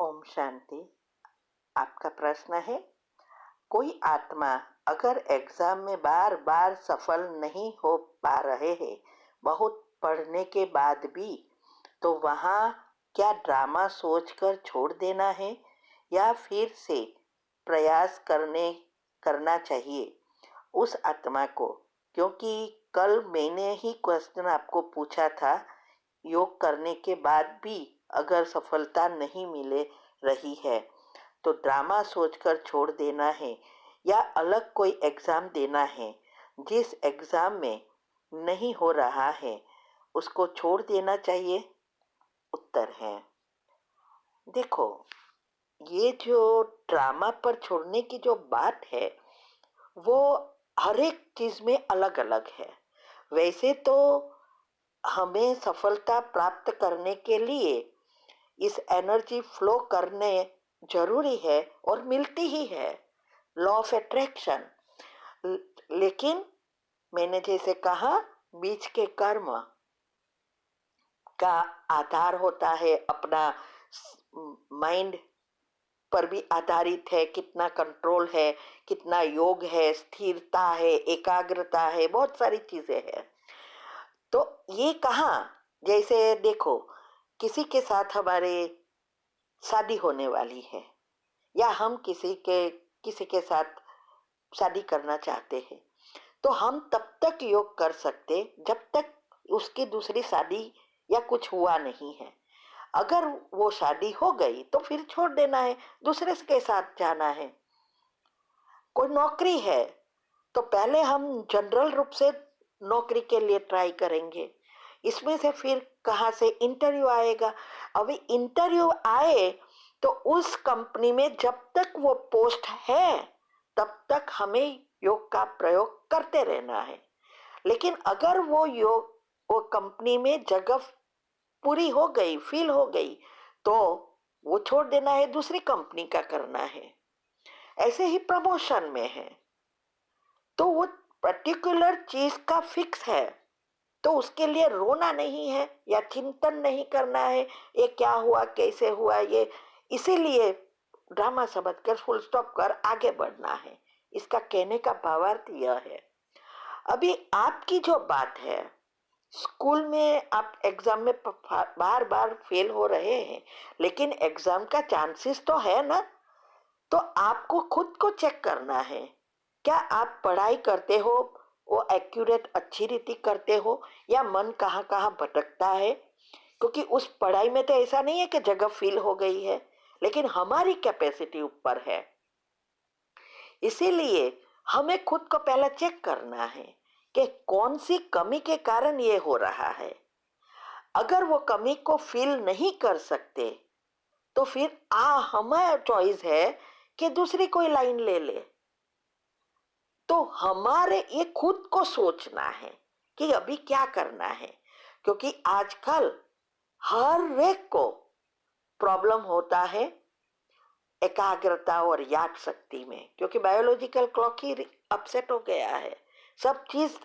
ओम शांति। आपका प्रश्न है, कोई आत्मा अगर एग्जाम में बार बार सफल नहीं हो पा रहे हैं, बहुत पढ़ने के बाद भी, तो वहाँ क्या ड्रामा सोचकर छोड़ देना है या फिर से प्रयास करना चाहिए उस आत्मा को? क्योंकि कल मैंने ही क्वेश्चन आपको पूछा था, योग करने के बाद भी अगर सफलता नहीं मिले रही है तो ड्रामा सोचकर छोड़ देना है या अलग कोई एग्जाम देना है। जिस एग्जाम में नहीं हो रहा है उसको छोड़ देना चाहिए। उत्तर है, देखो, ये जो ड्रामा पर छोड़ने की जो बात है वो हर एक चीज में अलग अलग है। वैसे तो हमें सफलता प्राप्त करने के लिए इस एनर्जी फ्लो करने जरूरी है और मिलती ही है, लॉ ऑफ अट्रैक्शन। लेकिन मैंने जैसे कहा, बीच के कर्म का आधार होता है, अपना माइंड पर भी आधारित है, कितना कंट्रोल है, कितना योग है, स्थिरता है, एकाग्रता है, बहुत सारी चीजें हैं। तो ये कहाँ, जैसे देखो, किसी के साथ हमारे शादी होने वाली है या हम किसी के साथ शादी करना चाहते हैं, तो हम तब तक योग कर सकते जब तक उसकी दूसरी शादी या कुछ हुआ नहीं है। अगर वो शादी हो गई तो फिर छोड़ देना है, दूसरे के साथ जाना है। कोई नौकरी है तो पहले हम जनरल रूप से नौकरी के लिए ट्राई करेंगे, इसमें से फिर कहाँ से इंटरव्यू आएगा। अभी इंटरव्यू आए तो उस कंपनी में जब तक वो पोस्ट है तब तक हमें योग का प्रयोग करते रहना है। लेकिन अगर वो कंपनी में जगह पूरी हो गई, फिल हो गई, तो वो छोड़ देना है, दूसरी कंपनी का करना है। ऐसे ही प्रमोशन में है, तो वो पर्टिकुलर चीज का फिक्स है, तो उसके लिए रोना नहीं है या चिंतन नहीं करना है, ये क्या हुआ, कैसे हुआ, ये इसीलिए ड्रामा समझकर फुल स्टॉप कर आगे बढ़ना है। इसका कहने का भावार्थ यह है। अभी आपकी जो बात है, स्कूल में आप एग्जाम में बार बार फेल हो रहे हैं, लेकिन एग्जाम का चांसेस तो है ना, तो आपको खुद को चेक करना है। क्या आप पढ़ाई करते हो, वो एक्यूरेट अच्छी रीति करते हो, या मन कहाँ कहाँ भटकता है? क्योंकि उस पढ़ाई में तो ऐसा नहीं है कि जगह फिल हो गई है, लेकिन हमारी कैपेसिटी ऊपर है। इसीलिए हमें खुद को पहले चेक करना है कि कौन सी कमी के कारण ये हो रहा है। अगर वो कमी को फिल नहीं कर सकते तो फिर हमारा चॉइस है कि दूसरी कोई लाइन ले ले। तो हमारे ये खुद को सोचना है कि अभी क्या करना है, क्योंकि आजकल हर एक को प्रॉब्लम होता है एकाग्रता और याद शक्ति में, क्योंकि बायोलॉजिकल क्लॉक ही अपसेट हो गया है, सब चीज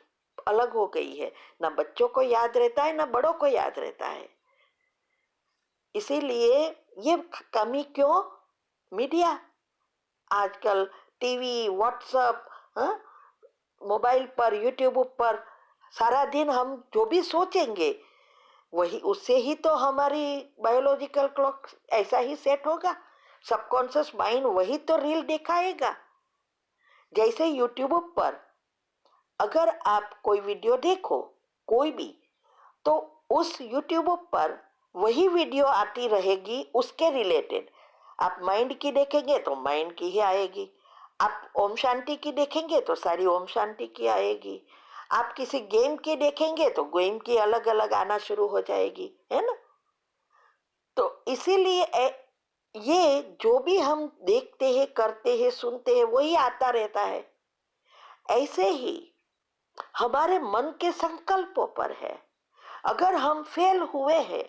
अलग हो गई है, ना बच्चों को याद रहता है ना बड़ों को याद रहता है। इसीलिए ये कमी क्यों? मीडिया आजकल, टीवी, व्हाट्सएप, मोबाइल पर, यूट्यूब पर सारा दिन हम जो भी सोचेंगे वही, उससे ही तो हमारी बायोलॉजिकल क्लॉक ऐसा ही सेट होगा। सबकॉन्शियस माइंड वही तो रील दिखाएगा। जैसे यूट्यूब पर अगर आप कोई वीडियो देखो, कोई भी, तो उस यूट्यूब पर वही वीडियो आती रहेगी उसके रिलेटेड। आप माइंड की देखेंगे तो माइंड की ही आएगी, आप ओम शांति की देखेंगे तो सारी ओम शांति की आएगी, आप किसी गेम की देखेंगे तो गेम की अलग अलग आना शुरू हो जाएगी, है ना। तो इसीलिए ये जो भी हम देखते हैं, करते हैं, सुनते हैं, वही आता रहता है। ऐसे ही हमारे मन के संकल्पों पर है। अगर हम फेल हुए हैं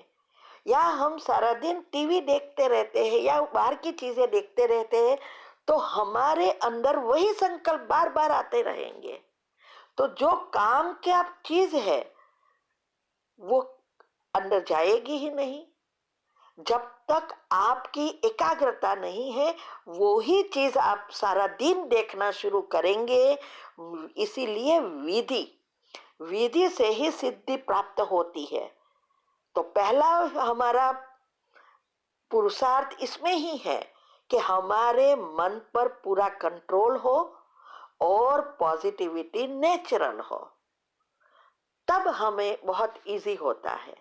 या हम सारा दिन टीवी देखते रहते हैं या बाहर की चीजें देखते रहते हैं, तो हमारे अंदर वही संकल्प बार बार आते रहेंगे। तो जो काम क्या चीज है वो अंदर जाएगी ही नहीं। जब तक आपकी एकाग्रता नहीं है, वो ही चीज आप सारा दिन देखना शुरू करेंगे। इसीलिए विधि विधि से ही सिद्धि प्राप्त होती है। तो पहला हमारा पुरुषार्थ इसमें ही है कि हमारे मन पर पूरा कंट्रोल हो और पॉजिटिविटी नेचुरल हो, तब हमें बहुत इजी होता है।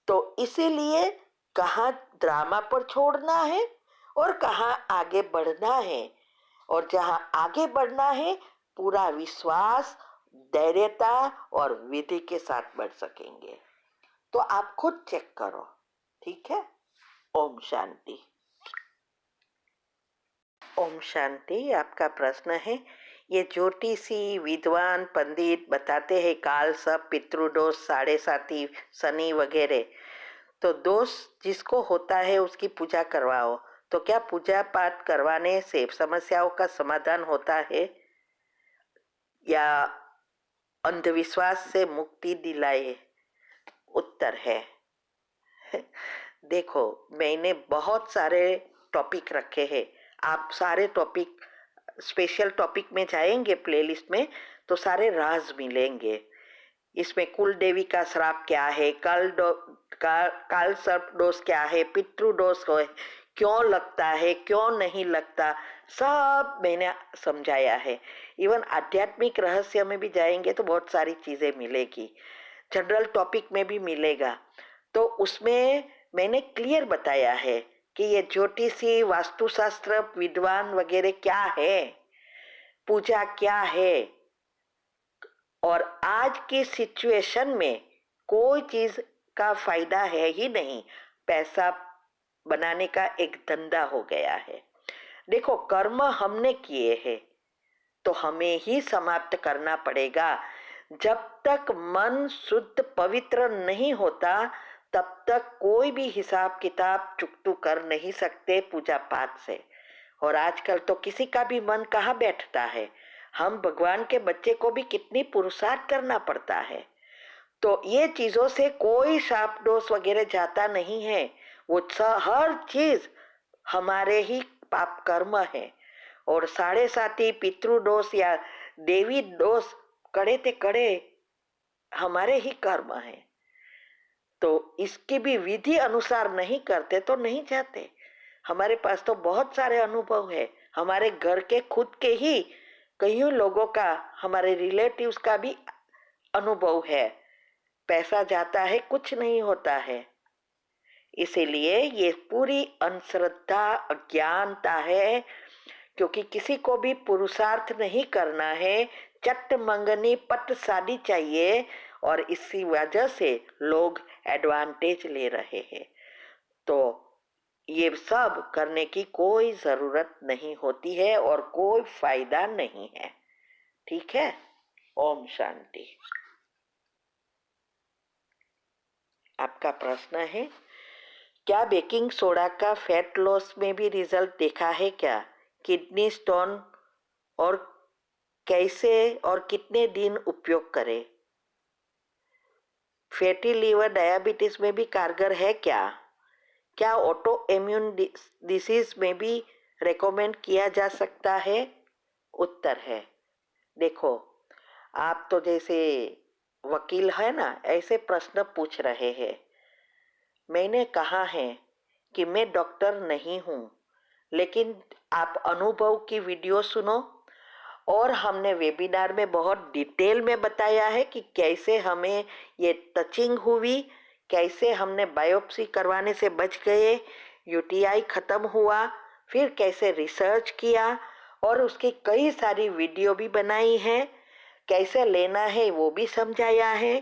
तो इसीलिए कहाँ ड्रामा पर छोड़ना है और कहाँ आगे बढ़ना है, और जहाँ आगे बढ़ना है पूरा विश्वास, धैर्यता और विधि के साथ बढ़ सकेंगे। तो आप खुद चेक करो, ठीक है। ओम शांति। ओम शांति। आपका प्रश्न है, ये ज्योतिषी विद्वान पंडित बताते हैं काल सब पितृदोष, साढ़े साथी, शनि वगैरह, तो दोष जिसको होता है उसकी पूजा करवाओ। तो क्या पूजा पाठ करवाने से समस्याओं का समाधान होता है या अंधविश्वास से मुक्ति दिलाए? उत्तर है, देखो मैंने बहुत सारे टॉपिक रखे हैं। आप सारे टॉपिक स्पेशल टॉपिक में जाएंगे प्लेलिस्ट में तो सारे राज मिलेंगे। इसमें कुल देवी का श्राप क्या है, काल सर्प दोष क्या है, पितृ दोष है, क्यों लगता है, क्यों नहीं लगता, सब मैंने समझाया है। इवन आध्यात्मिक रहस्य में भी जाएंगे तो बहुत सारी चीजें मिलेगी, जनरल टॉपिक में भी मिलेगा। तो उसमें मैंने क्लियर बताया है कि ये ज्योतिषी, वास्तुशास्त्र, विद्वान वगैरह क्या है, पूजा क्या है। और आज की सिचुएशन में कोई चीज का फायदा है ही नहीं, पैसा बनाने का एक धंधा हो गया है। देखो कर्म हमने किए हैं तो हमें ही समाप्त करना पड़ेगा। जब तक मन शुद्ध पवित्र नहीं होता तब तक कोई भी हिसाब किताब चुकतू कर नहीं सकते पूजा पाठ से। और आजकल तो किसी का भी मन कहाँ बैठता है। हम भगवान के बच्चे को भी कितनी पुरुषार्थ करना पड़ता है। तो ये चीजों से कोई शाप दोष वगैरह जाता नहीं है। वो हर चीज हमारे ही पाप कर्म है। और साढ़े साथी, पितृ दोष या देवी दोष कड़े ते कड़े हमारे ही कर्म है। तो इसकी भी विधि अनुसार नहीं करते तो नहीं जाते। हमारे पास तो बहुत सारे अनुभव है, हमारे घर के खुद के ही कईयों लोगों का, हमारे रिलेटिव्स का भी अनुभव है। पैसा जाता है, कुछ नहीं होता है। इसीलिए ये पूरी अंधश्रद्धा, अज्ञानता है, क्योंकि किसी को भी पुरुषार्थ नहीं करना है, चट मंगनी पट शादी चाहिए, और इसी वजह से लोग एडवांटेज ले रहे हैं। तो ये सब करने की कोई जरूरत नहीं होती है और कोई फायदा नहीं है, ठीक है। ओम शांति। आपका प्रश्न है, क्या बेकिंग सोडा का फैट लॉस में भी रिजल्ट देखा है क्या? किडनी स्टोन और कैसे और कितने दिन उपयोग करें? फैटी लीवर डायबिटीज में भी कारगर है क्या? क्या ऑटो इम्यून डिसीज में भी रेकमेंड किया जा सकता है? उत्तर है, देखो आप तो जैसे वकील है ना, ऐसे प्रश्न पूछ रहे हैं। मैंने कहा है कि मैं डॉक्टर नहीं हूँ, लेकिन आप अनुभव की वीडियो सुनो। और हमने वेबिनार में बहुत डिटेल में बताया है कि कैसे हमें ये टचिंग हुई, कैसे हमने बायोप्सी करवाने से बच गए, यूटीआई खत्म हुआ, फिर कैसे रिसर्च किया और उसकी कई सारी वीडियो भी बनाई है, कैसे लेना है वो भी समझाया है,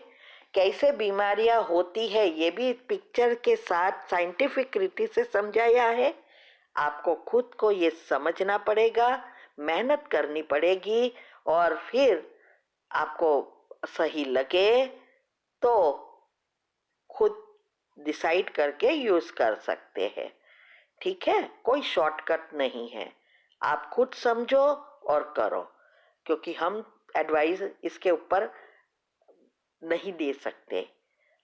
कैसे बीमारियां होती है ये भी पिक्चर के साथ साइंटिफिक रीति से समझाया है। आपको खुद को ये समझना पड़ेगा, मेहनत करनी पड़ेगी, और फिर आपको सही लगे तो खुद डिसाइड करके यूज कर सकते हैं, ठीक है। कोई शॉर्टकट नहीं है, आप खुद समझो और करो, क्योंकि हम एडवाइस इसके ऊपर नहीं दे सकते।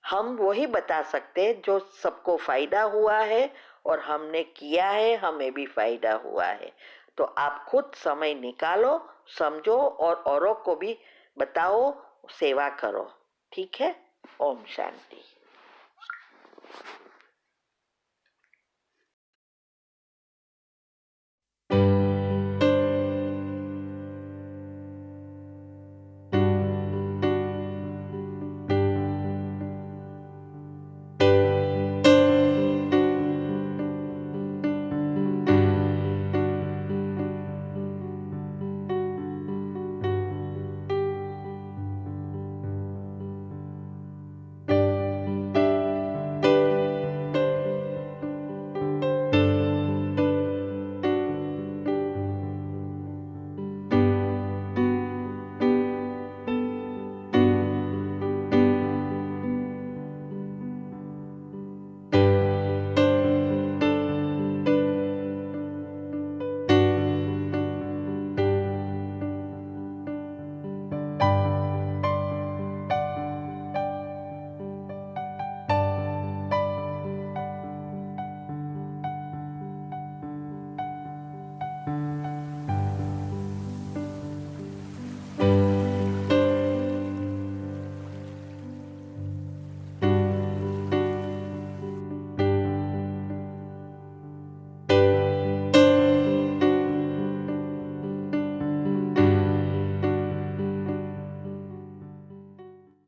हम वही बता सकते हैं जो सबको फायदा हुआ है और हमने किया है, हमें भी फायदा हुआ है। तो आप खुद समय निकालो, समझो और औरों को भी बताओ, सेवा करो। ठीक है? ओम शांति।